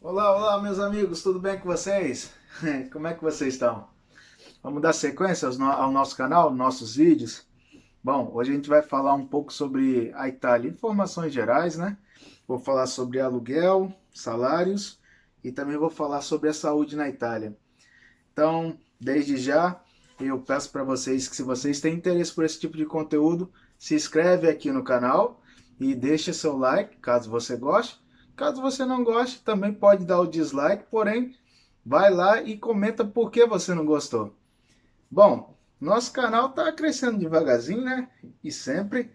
Olá, olá, meus amigos, tudo bem com vocês? Como é que vocês estão? Vamos dar sequência ao nosso canal, nossos vídeos? Bom, hoje a gente vai falar um pouco sobre a Itália, informações gerais, né? Vou falar sobre aluguel, salários e também vou falar sobre a saúde na Itália. Então, desde já, eu peço para vocês que, se vocês têm interesse por esse tipo de conteúdo, se inscreve aqui no canal e deixe seu like, caso você goste. Caso você não goste, também pode dar o dislike, porém, vai lá e comenta por que você não gostou. Bom, nosso canal está crescendo devagarzinho, né? E sempre,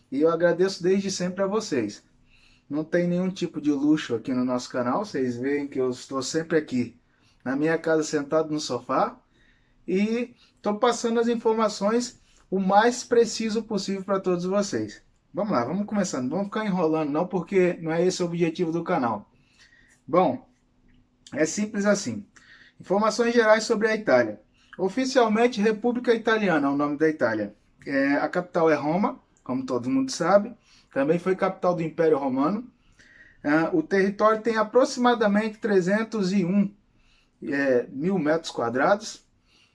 e eu agradeço desde sempre a vocês. Não tem nenhum tipo de luxo aqui no nosso canal, vocês veem que eu estou sempre aqui na minha casa sentado no sofá e estou passando as informações o mais preciso possível para todos vocês. Vamos lá, vamos começando. Não vamos ficar enrolando não, porque não é esse o objetivo do canal. Bom, é simples assim. Informações gerais sobre a Itália. Oficialmente, República Italiana é o nome da Itália. A capital é Roma, como todo mundo sabe. Também foi capital do Império Romano. O território tem aproximadamente 301 mil metros quadrados.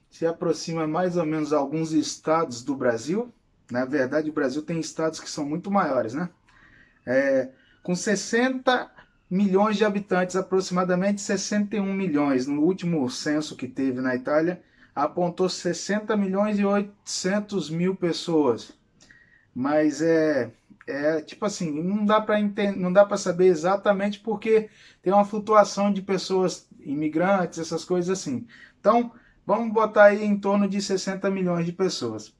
Se aproxima mais ou menos a alguns estados do Brasil. Na verdade, o Brasil tem estados que são muito maiores, né? Com 60 milhões de habitantes, aproximadamente 61 milhões. No último censo que teve na Itália, apontou 60 milhões e 800 mil pessoas. Mas tipo assim, não dá para saber exatamente porque tem uma flutuação de pessoas imigrantes, essas coisas assim. Então, vamos botar aí em torno de 60 milhões de pessoas.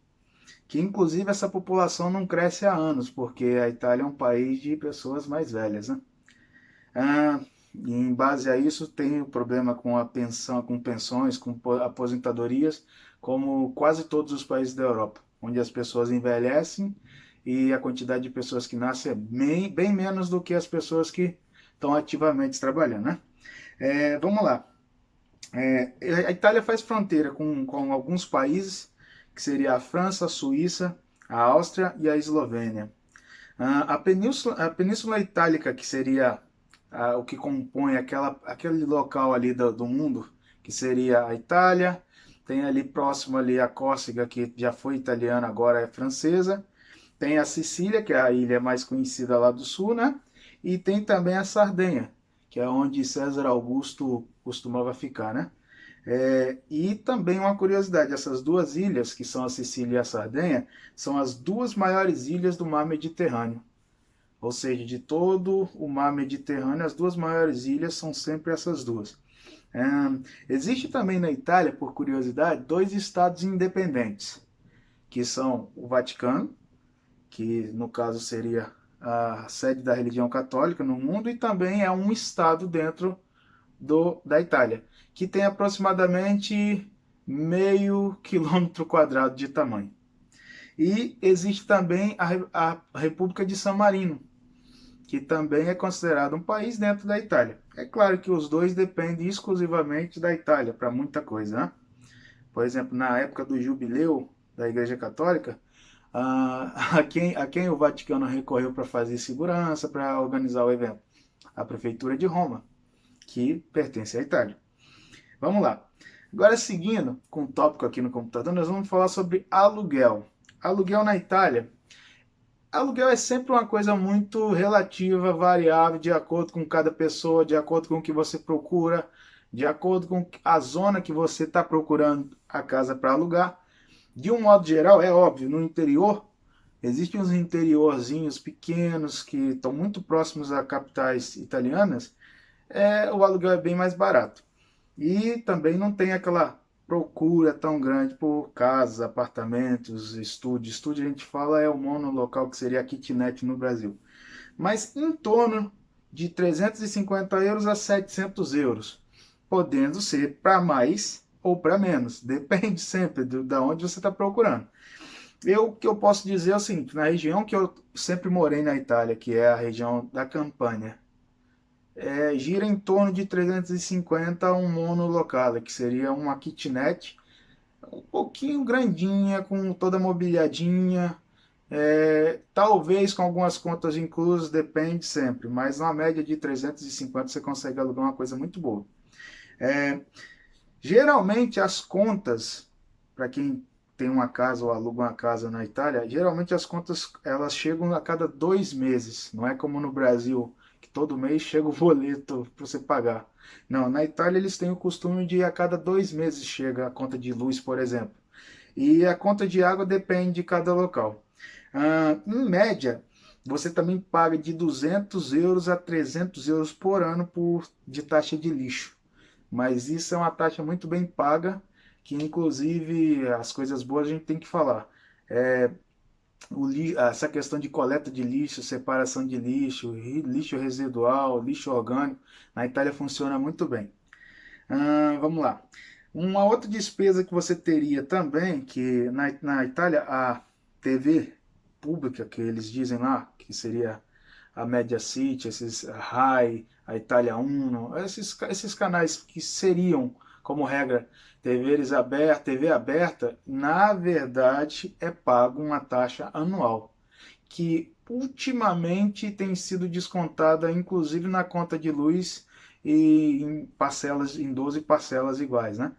Que inclusive essa população não cresce há anos, porque a Itália é um país de pessoas mais velhas, né? E em base a isso tem o problema com a pensão, com pensões, com aposentadorias, como quase todos os países da Europa, onde as pessoas envelhecem e a quantidade de pessoas que nascem é bem menos do que as pessoas que estão ativamente trabalhando, né? Vamos lá. A Itália faz fronteira com alguns países, que seria a França, a Suíça, a Áustria e a Eslovênia. A Península Itálica, que seria o que compõe aquele local ali do mundo, que seria a Itália, tem ali próximo ali a Córcega, que já foi italiana, agora é francesa, tem a Sicília, que é a ilha mais conhecida lá do sul, né? E tem também a Sardenha, que é onde César Augusto costumava ficar, né? E também uma curiosidade, essas duas ilhas, que são a Sicília e a Sardenha, são as duas maiores ilhas do mar Mediterrâneo. Ou seja, de todo o mar Mediterrâneo, as duas maiores ilhas são sempre essas duas. É, Existe também na Itália, por curiosidade, dois estados independentes, que são o Vaticano, que no caso seria a sede da religião católica no mundo, e também é um estado dentro da Itália, que tem aproximadamente meio quilômetro quadrado de tamanho. E existe também a República de San Marino, que também é considerado um país dentro da Itália. É claro que os dois dependem exclusivamente da Itália para muita coisa, né? Por exemplo, na época do jubileu da Igreja Católica, a quem o Vaticano recorreu para fazer segurança, para organizar o evento? A Prefeitura de Roma, que pertence à Itália. Vamos lá. Agora, seguindo com o tópico aqui no computador, nós vamos falar sobre aluguel. Aluguel na Itália. Aluguel é sempre uma coisa muito relativa, variável, de acordo com cada pessoa, de acordo com o que você procura, de acordo com a zona que você está procurando a casa para alugar. De um modo geral, é óbvio, no interior, existem uns interiorzinhos pequenos que estão muito próximos a capitais italianas, o aluguel é bem mais barato. E também não tem aquela procura tão grande por casas, apartamentos, estúdio. Estúdio a gente fala é o monolocal, que seria a kitnet no Brasil. Mas em torno de 350 euros a 700 euros, podendo ser para mais ou para menos. Depende sempre da onde você está procurando. O que eu posso dizer é o seguinte, na região que eu sempre morei na Itália, que é a região da Campânia, gira em torno de 350 a um monolocale, que seria uma kitnet um pouquinho grandinha, com toda mobiliadinha, Talvez com algumas contas inclusas, depende sempre, mas na média de 350 você consegue alugar uma coisa muito boa. É, Geralmente as contas, para quem tem uma casa ou aluga uma casa na Itália, geralmente as contas elas chegam a cada 2 meses. Não é como no Brasil, que todo mês chega o boleto para você pagar. Não, na Itália eles têm o costume de a cada 2 meses chega a conta de luz, por exemplo. E a conta de água depende de cada local. Em média, você também paga de 200 euros a 300 euros por ano de taxa de lixo. Mas isso é uma taxa muito bem paga, que inclusive as coisas boas a gente tem que falar. É, Essa questão de coleta de lixo, separação de lixo, lixo residual, lixo orgânico, na Itália funciona muito bem. Vamos lá. Uma outra despesa que você teria também, que na Itália a TV pública, que eles dizem lá, que seria a Mediaset, esses Rai, a Itália Uno, esses canais que seriam, como regra, TV aberta, na verdade é pago uma taxa anual, que ultimamente tem sido descontada, inclusive na conta de luz e em parcelas, em 12 parcelas iguais, né?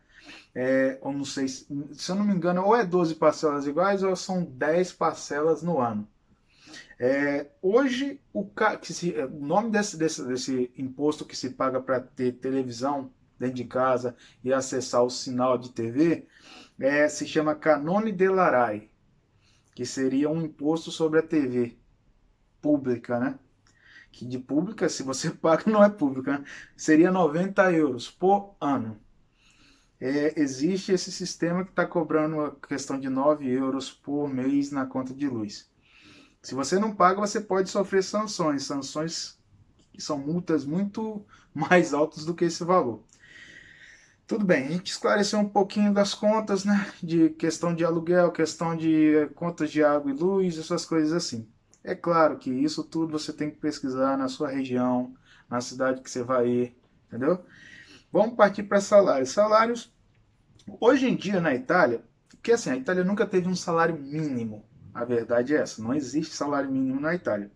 Eu não sei, se eu não me engano, ou é 12 parcelas iguais ou são 10 parcelas no ano. Hoje, o nome desse imposto que se paga para ter televisão dentro de casa e acessar o sinal de TV se chama Canone dell'Rai, que seria um imposto sobre a TV pública, né? Que de pública, se você paga, não é pública, né? Seria 90 euros por ano. Existe esse sistema que está cobrando uma questão de 9 euros por mês na conta de luz. Se você não paga, você pode sofrer sanções. Sanções que são multas muito mais altas do que esse valor. Tudo bem, a gente esclareceu um pouquinho das contas, né? De questão de aluguel, questão de contas de água e luz, essas coisas assim. É claro que isso tudo você tem que pesquisar na sua região, na cidade que você vai ir, entendeu? Vamos partir para salários. Salários, hoje em dia na Itália, porque assim, a Itália nunca teve um salário mínimo. A verdade é essa, não existe salário mínimo na Itália.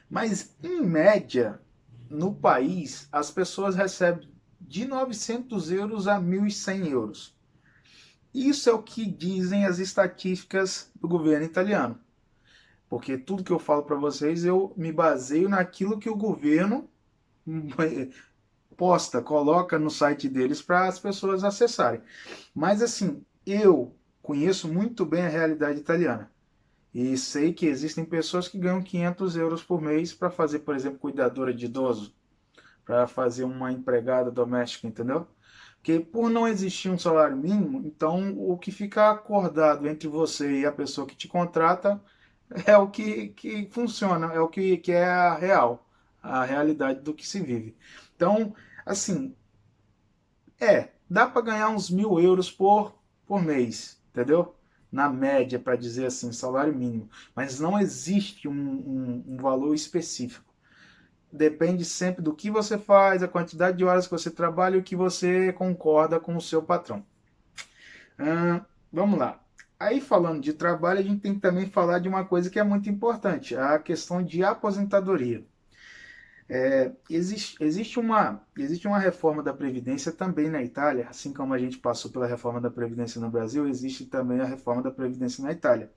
Mas, em média, no país, as pessoas recebem de 900 euros a 1.100 euros. Isso é o que dizem as estatísticas do governo italiano. Porque tudo que eu falo para vocês, eu me baseio naquilo que o governo posta, coloca no site deles para as pessoas acessarem. Mas assim, eu conheço muito bem a realidade italiana. E sei que existem pessoas que ganham 500 euros por mês para fazer, por exemplo, cuidadora de idoso, para fazer uma empregada doméstica, entendeu? Porque por não existir um salário mínimo, então o que fica acordado entre você e a pessoa que te contrata é o que funciona, é o que é a realidade do que se vive. Então, assim, dá para ganhar uns 1.000 euros por mês, entendeu? Na média, para dizer assim, salário mínimo. Mas não existe um valor específico. Depende sempre do que você faz, a quantidade de horas que você trabalha e o que você concorda com o seu patrão. Vamos lá. Aí, falando de trabalho, a gente tem que também falar de uma coisa que é muito importante, a questão de aposentadoria. Existe uma reforma da Previdência também na Itália, assim como a gente passou pela reforma da Previdência no Brasil, existe também a reforma da Previdência na Itália.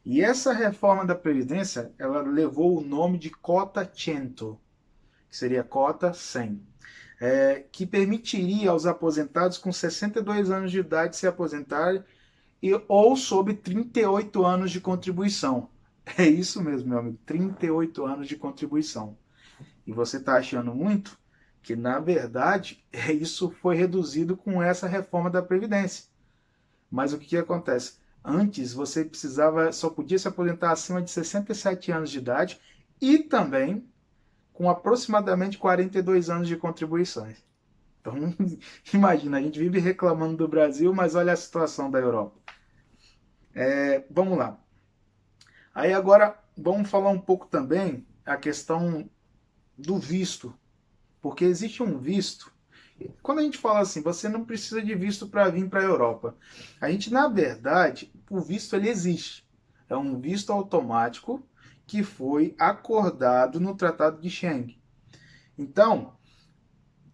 E essa reforma da Previdência, ela levou o nome de Cota 100, que seria Cota 100, que permitiria aos aposentados com 62 anos de idade se aposentarem ou sob 38 anos de contribuição. É isso mesmo, meu amigo, 38 anos de contribuição. E você está achando muito? Que na verdade isso foi reduzido com essa reforma da Previdência. Mas o que acontece? Antes você só podia se aposentar acima de 67 anos de idade e também com aproximadamente 42 anos de contribuições. Então, imagina, a gente vive reclamando do Brasil, mas olha a situação da Europa. Vamos lá. Aí agora vamos falar um pouco também a questão do visto, porque existe um visto. Quando a gente fala assim, você não precisa de visto para vir para a Europa. A gente, na verdade, o visto ele existe. É um visto automático que foi acordado no Tratado de Schengen. Então,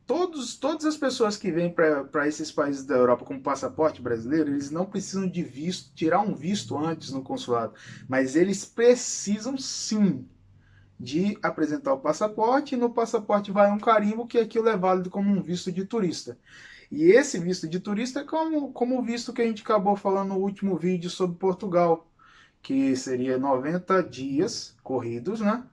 todas as pessoas que vêm para esses países da Europa com passaporte brasileiro, eles não precisam de visto, tirar um visto antes no consulado, mas eles precisam sim de apresentar o passaporte, e no passaporte vai um carimbo que aquilo é válido como um visto de turista. E esse visto de turista é como o visto que a gente acabou falando no último vídeo sobre Portugal, que seria 90 dias corridos, né?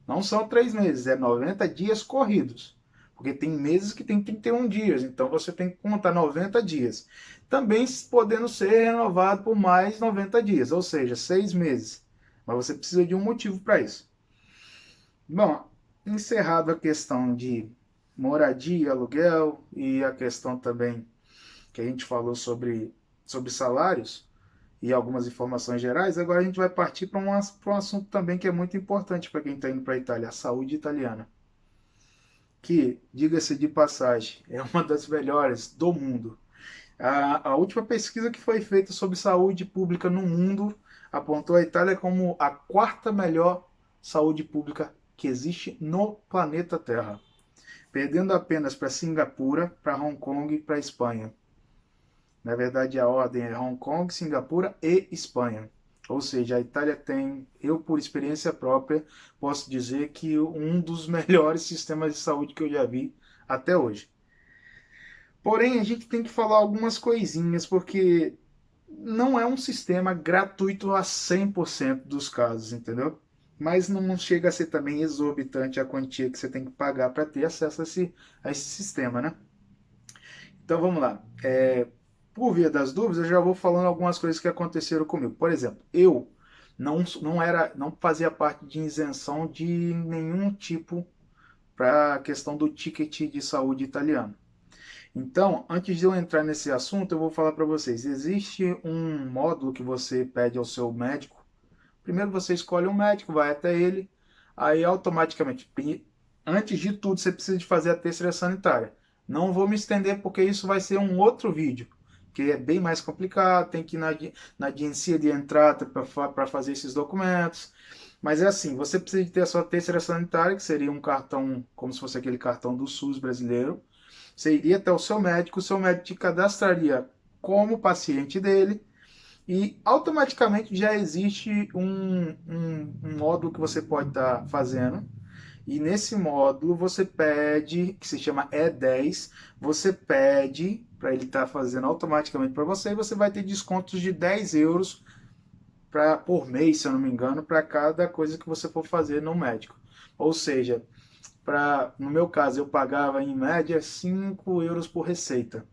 Não são 3 meses, é 90 dias corridos. Porque tem meses que tem 31 dias, então você tem que contar 90 dias. Também podendo ser renovado por mais 90 dias, ou seja, 6 meses. Mas você precisa de um motivo para isso. Bom, encerrado a questão de moradia, aluguel e a questão também que a gente falou sobre salários e algumas informações gerais, agora a gente vai partir para um assunto também que é muito importante para quem está indo para a Itália, a saúde italiana. Que, diga-se de passagem, é uma das melhores do mundo. A última pesquisa que foi feita sobre saúde pública no mundo apontou a Itália como a quarta melhor saúde pública que existe no planeta Terra, perdendo apenas para Singapura, para Hong Kong e para Espanha. Na verdade, a ordem é Hong Kong, Singapura e Espanha. Ou seja, a Itália tem, eu por experiência própria, posso dizer que um dos melhores sistemas de saúde que eu já vi até hoje. Porém, a gente tem que falar algumas coisinhas, porque não é um sistema gratuito a 100% dos casos, entendeu? Mas não chega a ser também exorbitante a quantia que você tem que pagar para ter acesso a esse sistema, né? Então vamos lá. Por via das dúvidas, eu já vou falando algumas coisas que aconteceram comigo. Por exemplo, eu não fazia parte de isenção de nenhum tipo para a questão do ticket de saúde italiano. Então, antes de eu entrar nesse assunto, eu vou falar para vocês. Existe um módulo que você pede ao seu médico. Primeiro você escolhe um médico, vai até ele, aí automaticamente, antes de tudo, você precisa de fazer a terceira sanitária. Não vou me estender porque isso vai ser um outro vídeo, que é bem mais complicado, tem que ir na agência de entrada para fazer esses documentos. Mas é assim, você precisa de ter a sua terceira sanitária, que seria um cartão, como se fosse aquele cartão do SUS brasileiro. Você iria até o seu médico te cadastraria como paciente dele, e automaticamente já existe um módulo que você pode estar fazendo. E nesse módulo você pede, que se chama E10, você pede para ele estar fazendo automaticamente para você, e você vai ter descontos de 10 euros por mês, se eu não me engano, para cada coisa que você for fazer no médico. Ou seja, no meu caso, eu pagava em média 5 euros por receita.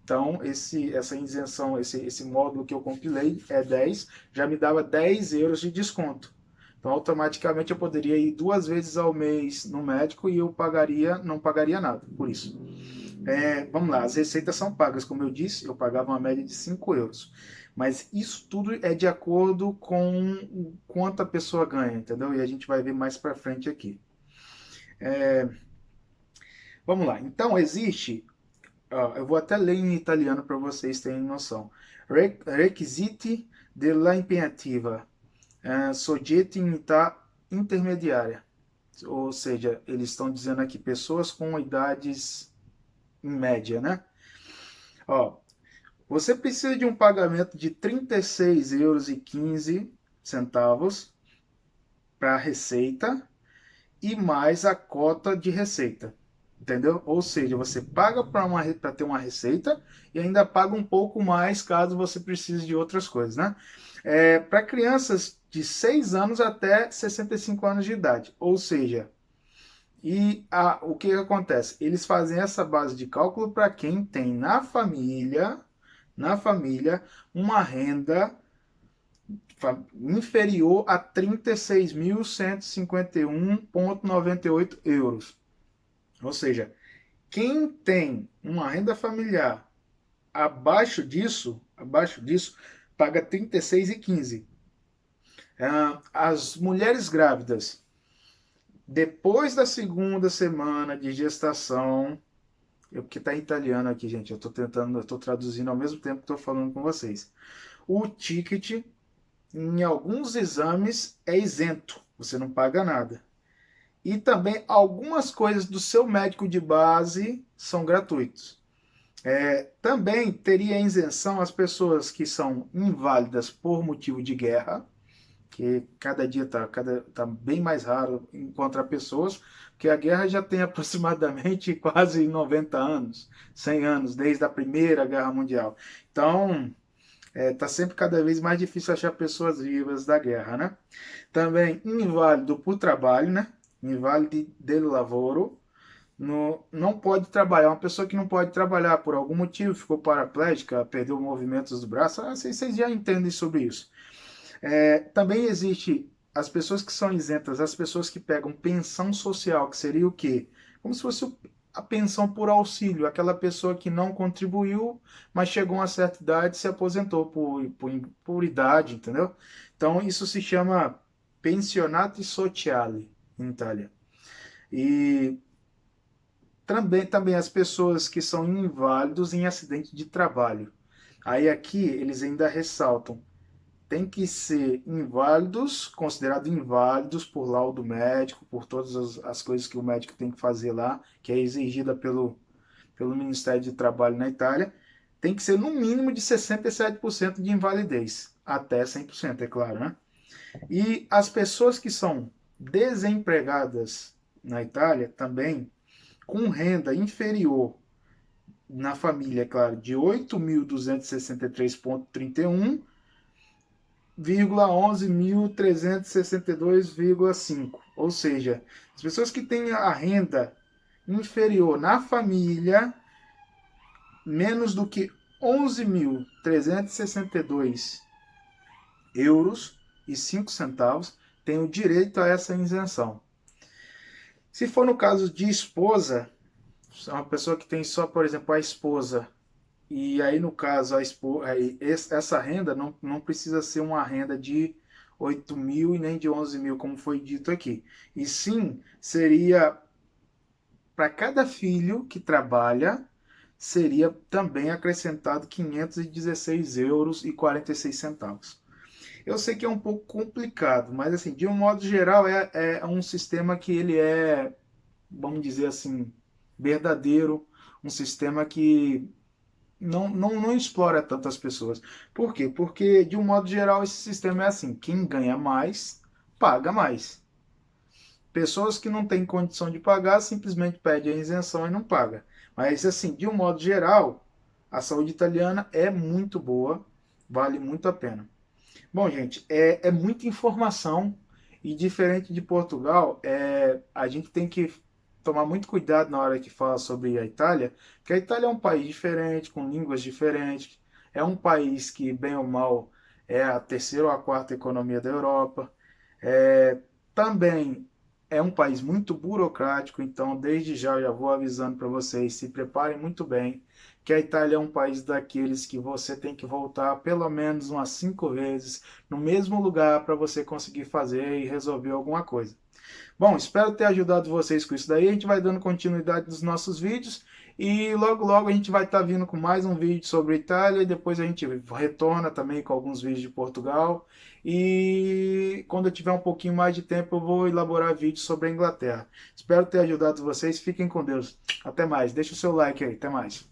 Então, essa isenção, esse módulo que eu compilei é 10, já me dava 10 euros de desconto. Então, automaticamente eu poderia ir 2 vezes ao mês no médico e eu não pagaria nada por isso. Vamos lá, as receitas são pagas, como eu disse, eu pagava uma média de 5 euros. Mas isso tudo é de acordo com o quanto a pessoa ganha, entendeu? E a gente vai ver mais para frente aqui. Vamos lá, então existe. Eu vou até ler em italiano para vocês terem noção. Requisiti della impegnativa, soggetti in età intermediária. Ou seja, eles estão dizendo aqui pessoas com idades em média, né? Ó, você precisa de um pagamento de 36,15 € para a receita e mais a cota de receita. Entendeu? Ou seja, você paga para ter uma receita e ainda paga um pouco mais caso você precise de outras coisas, né? Para crianças de 6 anos até 65 anos de idade. Ou seja, o que acontece? Eles fazem essa base de cálculo para quem tem na família, uma renda inferior a 36.151,98 €. Ou seja, quem tem uma renda familiar abaixo disso, paga 36,15. As mulheres grávidas, depois da segunda semana de gestação, porque está em italiano aqui, gente, eu estou traduzindo ao mesmo tempo que estou falando com vocês. O ticket em alguns exames é isento, você não paga nada. E também algumas coisas do seu médico de base são gratuitos. Também teria isenção as pessoas que são inválidas por motivo de guerra, que cada dia tá bem mais raro encontrar pessoas, porque a guerra já tem aproximadamente quase 90 anos, 100 anos, desde a Primeira Guerra Mundial. Então, tá sempre cada vez mais difícil achar pessoas vivas da guerra, né? Também inválido por trabalho, né? Inválido del lavoro. Não pode trabalhar. Uma pessoa que não pode trabalhar por algum motivo, ficou paraplégica, perdeu movimentos do braço, vocês já entendem sobre isso. Também existe as pessoas que são isentas, as pessoas que pegam pensão social, que seria o quê? Como se fosse a pensão por auxílio, aquela pessoa que não contribuiu, mas chegou a uma certa idade e se aposentou por idade, entendeu? Então isso se chama pensionati sociale em Itália. E também as pessoas que são inválidos em acidente de trabalho. Aí aqui eles ainda ressaltam, tem que ser inválidos, considerados inválidos por laudo médico, por todas as coisas que o médico tem que fazer lá, que é exigida pelo Ministério de Trabalho na Itália, tem que ser no mínimo de 67% de invalidez, até 100%, é claro, né? E as pessoas que são desempregadas na Itália também, com renda inferior na família, é claro, de 8.263,31, 11.362,5. Ou seja, as pessoas que têm a renda inferior na família, menos do que 11.362 euros e 5 centavos, têm o direito a essa isenção. Se for no caso de esposa, uma pessoa que tem só, por exemplo, a esposa, e aí no caso essa renda não precisa ser uma renda de 8 mil e nem de 11 mil, como foi dito aqui. E sim, seria para cada filho que trabalha, seria também acrescentado 516 euros e 46 centavos. Eu sei que é um pouco complicado, mas assim, de um modo geral é um sistema que ele é, vamos dizer assim, verdadeiro, um sistema que não explora tantas pessoas. Por quê? Porque, de um modo geral, esse sistema é assim: quem ganha mais, paga mais. Pessoas que não têm condição de pagar simplesmente pedem a isenção e não paga. Mas, assim, de um modo geral, a saúde italiana é muito boa, vale muito a pena. Bom, gente, é muita informação e diferente de Portugal, a gente tem que tomar muito cuidado na hora que fala sobre a Itália, porque a Itália é um país diferente, com línguas diferentes, é um país que, bem ou mal, é a terceira ou a quarta economia da Europa. Também é um país muito burocrático, então desde já eu já vou avisando para vocês, se preparem muito bem, que a Itália é um país daqueles que você tem que voltar pelo menos umas 5 vezes no mesmo lugar para você conseguir fazer e resolver alguma coisa. Bom, espero ter ajudado vocês com isso daí. A gente vai dando continuidade nos nossos vídeos e logo logo a gente vai estar vindo com mais um vídeo sobre a Itália e depois a gente retorna também com alguns vídeos de Portugal. E quando eu tiver um pouquinho mais de tempo eu vou elaborar vídeos sobre a Inglaterra. Espero ter ajudado vocês. Fiquem com Deus. Até mais. Deixa o seu like aí. Até mais.